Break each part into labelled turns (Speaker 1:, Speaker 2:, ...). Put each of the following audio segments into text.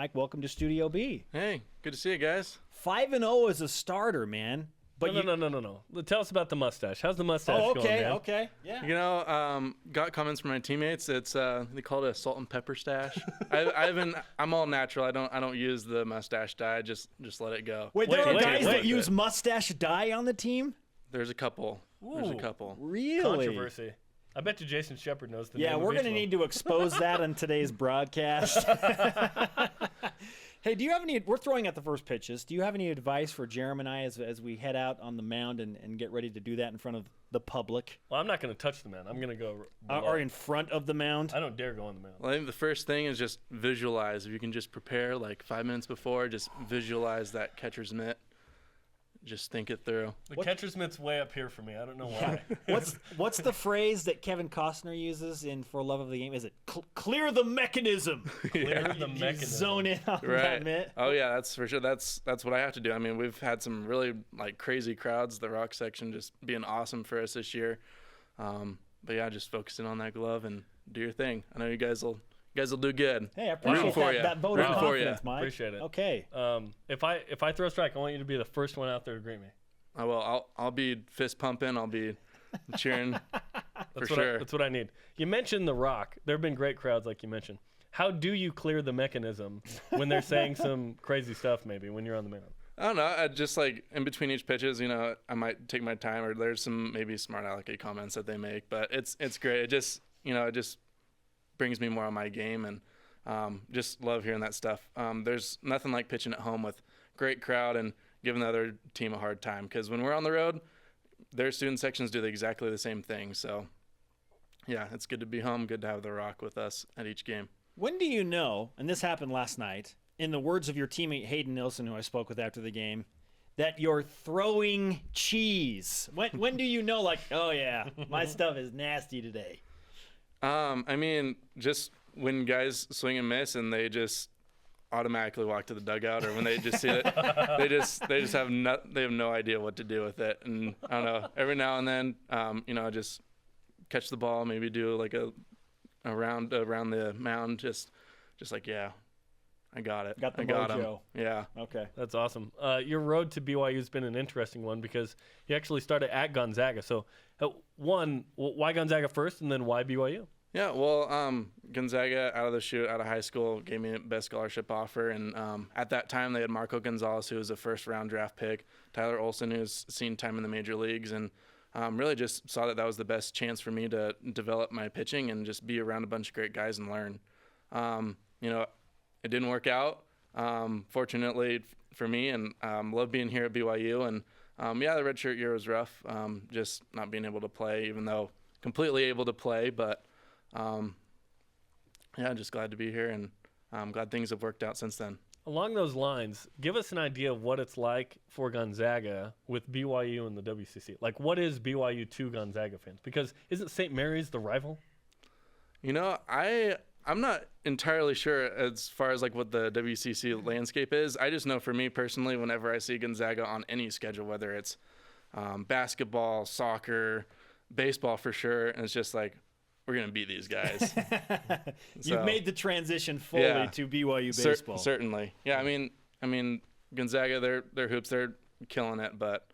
Speaker 1: Mike, welcome to Studio B.
Speaker 2: Hey, good to see you guys.
Speaker 1: 5-0 as a starter, man.
Speaker 3: But no. Tell us about the mustache. How's the mustache going, man?
Speaker 1: Okay, yeah.
Speaker 2: You know, got comments from my teammates. It's they call it a salt and pepper stash. I'm all natural. I don't use the mustache dye. Just let it go.
Speaker 1: Wait, there are guys that use mustache dye on the team?
Speaker 2: There's a couple. There's a couple.
Speaker 1: Really?
Speaker 3: Controversy. I bet you Jason Shepard knows the name.
Speaker 1: Yeah, we're going to need to expose that on today's broadcast. Hey, do you have any? We're throwing out the first pitches. Do you have any advice for Jeremy and I as we head out on the mound and get ready to do that in front of the public?
Speaker 3: Well, I'm not going to touch the mound. I'm going to go
Speaker 1: or in front of the mound?
Speaker 3: I don't dare go on the mound.
Speaker 2: Well, I think the first thing is just visualize. If you can just prepare like 5 minutes before, just visualize that catcher's mitt. Just think it through.
Speaker 3: The catcher's mitt's way up here for me. I don't know why.
Speaker 1: What's the phrase that Kevin Costner uses in For Love of the Game? Is it clear the mechanism?
Speaker 3: Clear the mechanism.
Speaker 1: Zone in on that mitt.
Speaker 2: Oh yeah, that's for sure. That's what I have to do. I mean, we've had some really like crazy crowds. The rock section just being awesome for us this year. But yeah, just focusing on that glove and do your thing. I know you guys will do good.
Speaker 1: Hey, I appreciate that vote of confidence, Mike.
Speaker 3: Appreciate it.
Speaker 1: Okay.
Speaker 3: If I throw a strike, I want you to be the first one out there to greet me.
Speaker 2: I will. I'll be fist pumping. I'll be cheering for sure.
Speaker 3: That's what I need. You mentioned the rock. There have been great crowds, like you mentioned. How do you clear the mechanism when they're saying some crazy stuff? Maybe when you're on the mound.
Speaker 2: I don't know. I just like in between each pitches, you know, I might take my time, or there's some maybe smart alecky comments that they make, but it's great. It just brings me more on my game, and just love hearing that stuff. There's nothing like pitching at home with great crowd and giving the other team a hard time, because when we're on the road, their student sections do exactly the same thing. So yeah, it's good to be home, good to have the rock with us at each game.
Speaker 1: When do you know, and this happened last night, in the words of your teammate Hayden Nilsson, who I spoke with after the game, that you're throwing cheese? When do you know, like, oh yeah, my stuff is nasty today?
Speaker 2: I mean, just when guys swing and miss and they just automatically walk to the dugout, or when they just see it, they just have no idea what to do with it. And I don't know, every now and then, just catch the ball, maybe do like a round around the mound, just like, yeah, I got it.
Speaker 1: Got the
Speaker 2: mojo. Yeah.
Speaker 1: Okay.
Speaker 3: That's awesome. Your road to BYU has been an interesting one, because you actually started at Gonzaga. So, one, why Gonzaga first, and then why BYU?
Speaker 2: Yeah, well, Gonzaga out of the chute, out of high school, gave me the best scholarship offer. And at that time, they had Marco Gonzalez, who was a first-round draft pick, Tyler Olson, who's seen time in the major leagues, and really just saw that was the best chance for me to develop my pitching and just be around a bunch of great guys and learn. It didn't work out, fortunately for me, and love being here at BYU. And the redshirt year was rough, just not being able to play, even though completely able to play. But just glad to be here, and I'm glad things have worked out since then.
Speaker 3: Along those lines, give us an idea of what it's like for Gonzaga with BYU and the WCC. Like, what is BYU to Gonzaga fans? Because isn't St. Mary's the rival?
Speaker 2: You know, I'm not entirely sure as far as like what the WCC landscape is. I just know for me personally, whenever I see Gonzaga on any schedule, whether it's basketball, soccer, baseball for sure, and it's just like, we're going to beat these guys.
Speaker 1: You've made the transition fully to BYU baseball.
Speaker 2: Certainly. Yeah, I mean Gonzaga, their hoops, they're killing it, but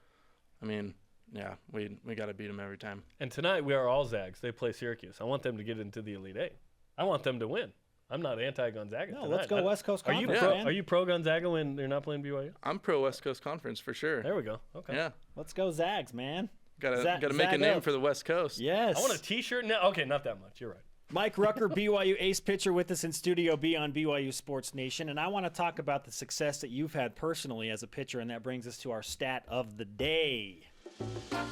Speaker 2: I mean, yeah, we got to beat them every time.
Speaker 3: And tonight we are all Zags. They play Syracuse. I want them to get into the Elite Eight. I want them to win. I'm not anti-Gonzaga tonight.
Speaker 1: Let's go West Coast Conference.
Speaker 3: Are you pro Gonzaga when they're not playing BYU?
Speaker 2: I'm pro West Coast Conference for sure.
Speaker 3: There we go. Okay.
Speaker 2: Yeah.
Speaker 1: Let's go Zags, man.
Speaker 2: Gotta make a name for the West Coast.
Speaker 1: Yes.
Speaker 3: I want a T-shirt now. Okay, not that much. You're right.
Speaker 1: Mike Rucker, BYU ace pitcher, with us in Studio B on BYU Sports Nation. And I want to talk about the success that you've had personally as a pitcher, and that brings us to our stat of the day.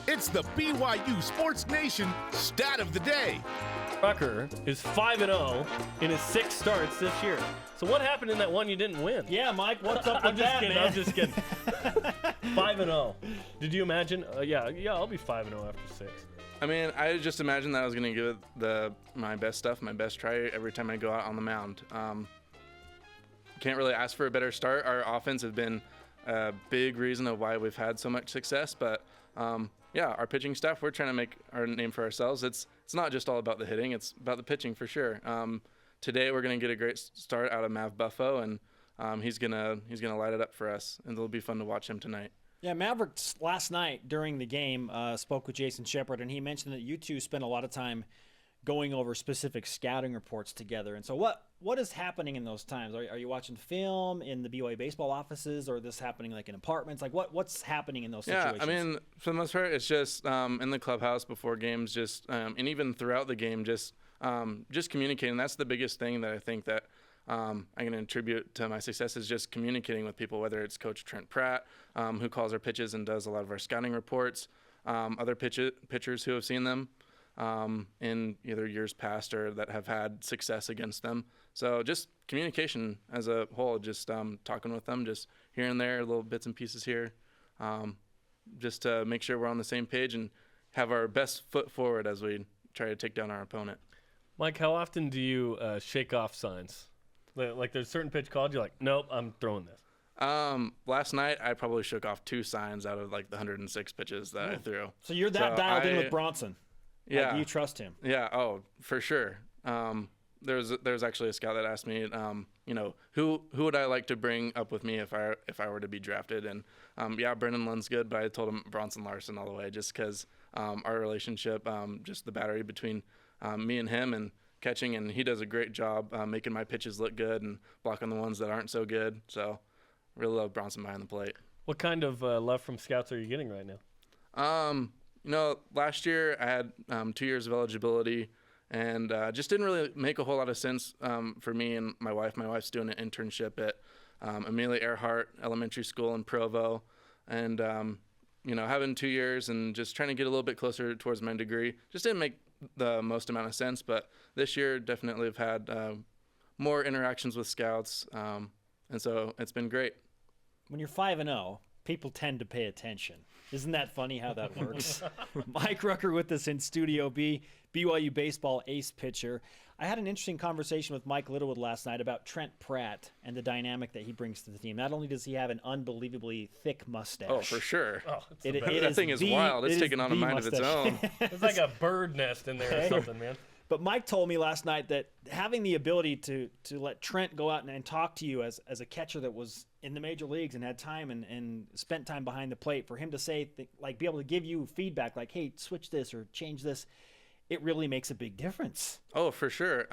Speaker 4: It's the BYU Sports Nation stat of the day.
Speaker 3: Rucker is 5-0 in his 6 starts this year. So what happened in that one you didn't win?
Speaker 1: Yeah, Mike, what's up with that, man?
Speaker 3: I'm just kidding. 5-0. Did you imagine? Yeah, I'll be 5-0 after 6.
Speaker 2: I mean, I just imagined that I was going to give my best stuff, my best try every time I go out on the mound. Can't really ask for a better start. Our offense has been a big reason of why we've had so much success, but our pitching staff, we're trying to make our name for ourselves. It's not just all about the hitting, it's about the pitching for sure. Today we're going to get a great start out of Mav Buffo, and he's gonna light it up for us, and it'll be fun to watch him tonight.
Speaker 1: Yeah, Mavericks last night during the game spoke with Jason Shepard, and he mentioned that you two spent a lot of time going over specific scouting reports together. And so what is happening in those times? Are you watching film in the BYU baseball offices, or is this happening like in apartments? Like what's happening in those situations?
Speaker 2: Yeah, I mean, for the most part, it's just in the clubhouse before games, just and even throughout the game, just communicating. That's the biggest thing that I think that I'm going to attribute to my success is just communicating with people, whether it's Coach Trent Pratt, who calls our pitches and does a lot of our scouting reports, other pitchers who have seen them in either years past or that have had success against them. So just communication as a whole, just talking with them, just here and there, little bits and pieces here, just to make sure we're on the same page and have our best foot forward as we try to take down our opponent.
Speaker 3: Mike, how often do you shake off signs? Like there's a certain pitch called, you're like, nope, I'm throwing this.
Speaker 2: Last night I probably shook off 2 signs out of like the 106 pitches that I threw.
Speaker 1: So you're that dialed in with Bronson.
Speaker 2: Yeah.
Speaker 1: Like, you trust him.
Speaker 2: Yeah. Oh, for sure. There's actually a scout that asked me, who would I like to bring up with me if I were to be drafted? And Brendan Lund's good, but I told him Bronson Larson all the way, just because our relationship, just the battery between me and him and catching, and he does a great job making my pitches look good and blocking the ones that aren't so good. So really love Bronson behind the plate.
Speaker 3: What kind of love from scouts are you getting right now?
Speaker 2: Last year I had 2 years of eligibility, and just didn't really make a whole lot of sense for me and my wife. My wife's doing an internship at Amelia Earhart Elementary School in Provo, and having 2 years and just trying to get a little bit closer towards my degree just didn't make the most amount of sense. But this year definitely have had more interactions with scouts, and so it's been great.
Speaker 1: When you're 5-0, people tend to pay attention. Isn't that funny how that works? Mike Rucker with us in Studio B, BYU baseball ace pitcher. I had an interesting conversation with Mike Littlewood last night about Trent Pratt and the dynamic that he brings to the team. Not only does he have an unbelievably thick mustache.
Speaker 2: Oh, for sure.
Speaker 3: That
Speaker 2: thing is wild. It's taking on a mind of its own.
Speaker 3: It's like a bird nest in there or something, man.
Speaker 1: But Mike told me last night that having the ability to let Trent go out and talk to you as a catcher that was in the major leagues and had time and spent time behind the plate, for him to say, be able to give you feedback like, hey, switch this or change this, it really makes a big difference.
Speaker 2: Oh, for sure.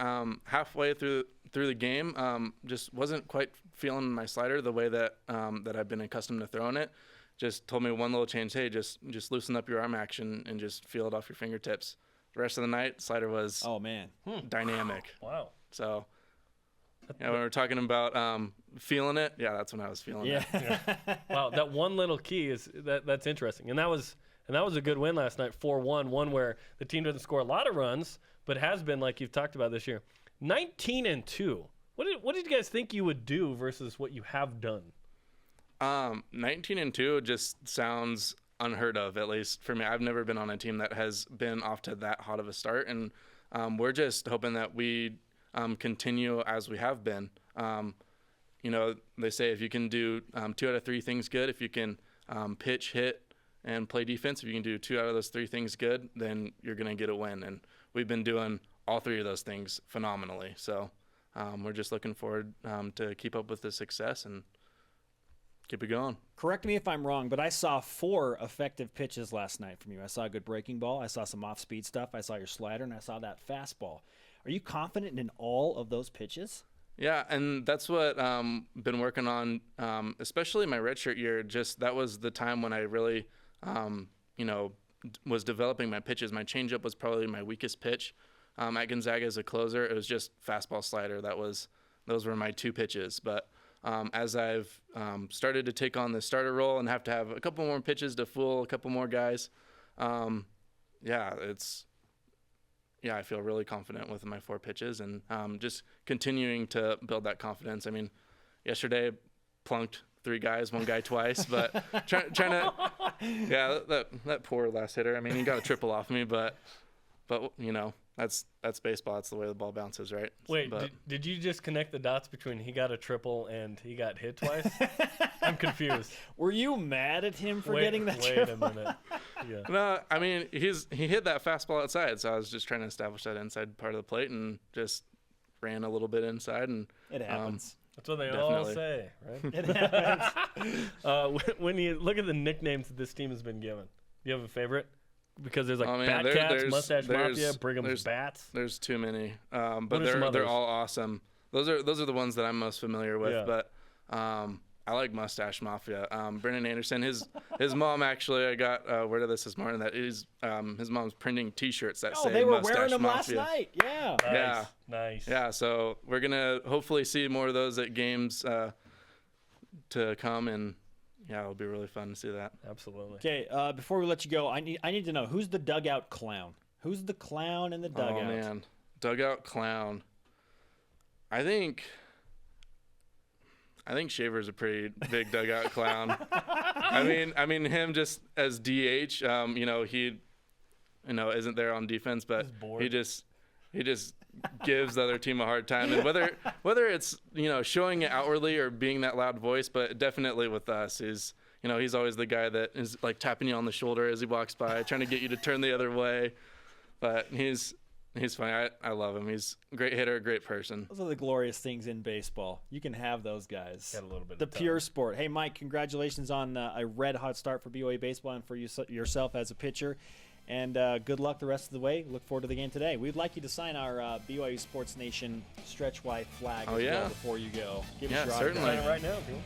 Speaker 2: Halfway through the game, just wasn't quite feeling my slider the way that I've been accustomed to throwing it. Just told me one little change, hey, just loosen up your arm action and just feel it off your fingertips. The rest of the night, slider was dynamic.
Speaker 3: Wow.
Speaker 2: So, when we're talking about feeling it, that's when I was feeling it.
Speaker 3: Yeah. Wow, that one little key that's interesting, and that was a good win last night, 4-1. One where the team doesn't score a lot of runs, but has been like you've talked about this year. 19-2. What did you guys think you would do versus what you have done?
Speaker 2: 19-2 just sounds unheard of, at least for me. I've never been on a team that has been off to that hot of a start, and we're just hoping that we continue as we have been. They say if you can do 2 out of 3 things good, if you can pitch, hit, and play defense, if you can do 2 out of those 3 things good, then you're going to get a win. And we've been doing all 3 of those things phenomenally. So we're just looking forward to keep up with the success and keep it going.
Speaker 1: Correct me if I'm wrong, but I saw 4 effective pitches last night from you. I saw a good breaking ball. I saw some off-speed stuff. I saw your slider, and I saw that fastball. Are you confident in all of those pitches?
Speaker 2: Yeah, and that's what been working on, especially my redshirt year. Just that was the time when I really, was developing my pitches. My changeup was probably my weakest pitch. At Gonzaga as a closer, it was just fastball, slider. Those were my 2 pitches. But as I've started to take on the starter role and have to have a couple more pitches to fool a couple more guys, I feel really confident with my 4 pitches and just continuing to build that confidence. I mean, yesterday plunked 3 guys, 1 guy twice, but trying to, that poor last hitter. I mean, he got a triple off me, but that's baseball. That's the way the ball bounces, right?
Speaker 3: Wait, did you just connect the dots between he got a triple and he got hit twice? I'm confused.
Speaker 1: Were you mad at him for getting that triple?
Speaker 3: Wait a minute. Yeah.
Speaker 2: No, I mean, he hit that fastball outside, so I was just trying to establish that inside part of the plate and just ran a little bit inside. And
Speaker 1: it happens.
Speaker 3: That's what they all
Speaker 2: Definitely.
Speaker 3: say, right?
Speaker 1: It happens.
Speaker 3: When you look at the nicknames that this team has been given, do you have a favorite? Because there's like
Speaker 2: Oh, man,
Speaker 3: Bat
Speaker 2: there-
Speaker 3: Cats,
Speaker 2: there's-
Speaker 3: Mustache
Speaker 2: there's-
Speaker 3: Mafia, Brigham's
Speaker 2: there's-
Speaker 3: Bats.
Speaker 2: There's too many, but
Speaker 3: What are some others?
Speaker 2: they're all awesome. Those are the ones that I'm most familiar with.
Speaker 3: Yeah.
Speaker 2: But I like Mustache Mafia. Brennan Anderson, his mom actually, I got word of this morning that his mom's printing T-shirts that
Speaker 1: Oh,
Speaker 2: say
Speaker 1: they were
Speaker 2: Mustache
Speaker 1: wearing them
Speaker 2: Mafia.
Speaker 1: last night. Yeah.
Speaker 3: Nice.
Speaker 2: Yeah.
Speaker 3: Nice.
Speaker 2: Yeah, so we're gonna hopefully see more of those at games to come, and yeah, it'll be really fun to see that.
Speaker 3: Absolutely.
Speaker 1: Okay, before we let you go, I need to know who's the dugout clown. Who's the clown in the dugout?
Speaker 2: Oh man, dugout clown. I think Shaver's a pretty big dugout clown. I mean him just as DH. He isn't there on defense, but
Speaker 3: He's bored.
Speaker 2: he just gives the other team a hard time. And whether it's showing it outwardly or being that loud voice, but definitely with us is he's always the guy that is like tapping you on the shoulder as he walks by, trying to get you to turn the other way. But he's funny. I love him. He's a great hitter, great person.
Speaker 1: Those are the glorious things in baseball. You can have those guys.
Speaker 3: Got a little bit
Speaker 1: The
Speaker 3: of time.
Speaker 1: pure sport. Hey, Mike, congratulations on a red-hot start for BYU baseball and for yourself as a pitcher. And good luck the rest of the way. Look forward to the game today. We'd like you to sign our BYU Sports Nation stretch white flag
Speaker 2: Oh,
Speaker 1: as
Speaker 2: yeah.
Speaker 1: well before you go. Give
Speaker 2: Yeah,
Speaker 1: us your
Speaker 2: certainly.
Speaker 1: autograph.
Speaker 3: Right now, if you want.